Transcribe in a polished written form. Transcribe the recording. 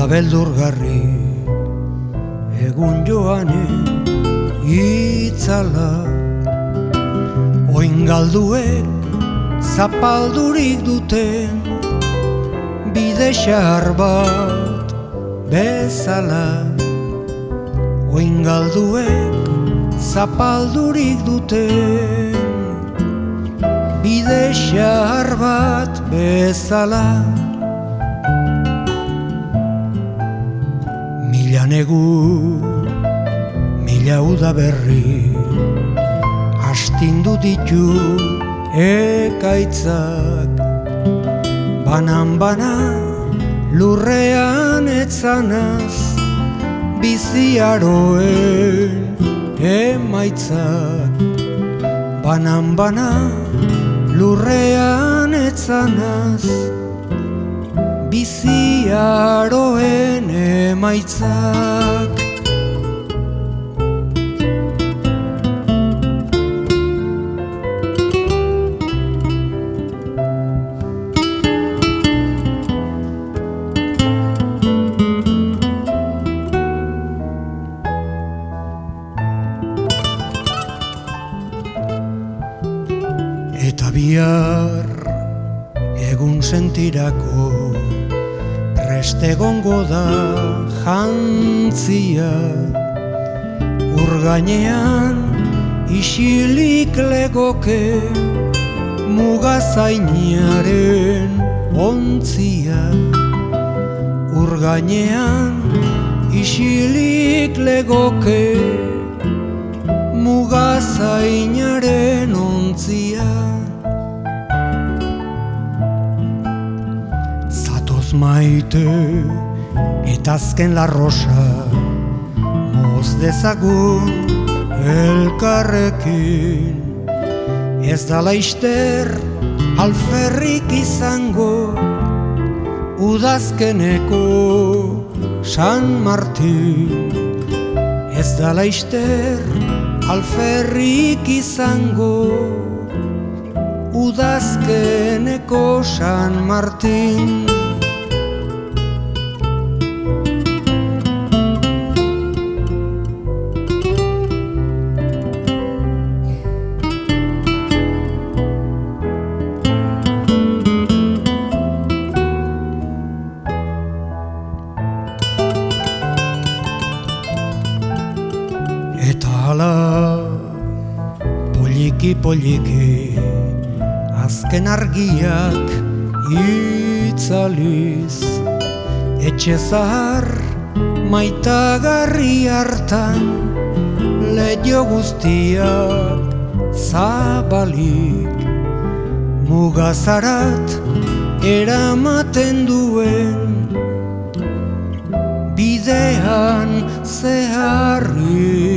da beldurgarri egun joanen itzala, oin galduek zapaldurik duten bide xahar bat bezala, oin galduek zapaldurik duten bide xahar bat bezala. Mila negu, mila udaberri, astindu ditu ekaitzak, banan-bana lurrean etzanaz, biziaroen emaitzak, banan-bana lurrean etzanaz, biziaroen emaitzak. Eta bihar egun sentirako prest egongo da jantzia, urgainean isilik legoke mugazainaren ontzia, urgainean isilik legoke mugazainaren ontzia. Maite eta azken larrosa moz dezagun elkarrekin, ez da laizter alferrik izango udazkeneko San Martin, ez da laizter alferrik izango udazkeneko San Martin. Eta hala, poliki-poliki, azken argiak itzaliz, etxe zahar maitagarri hartan, leiho guztiak zabalik, mugazarat eramaten duen bidean zeharri.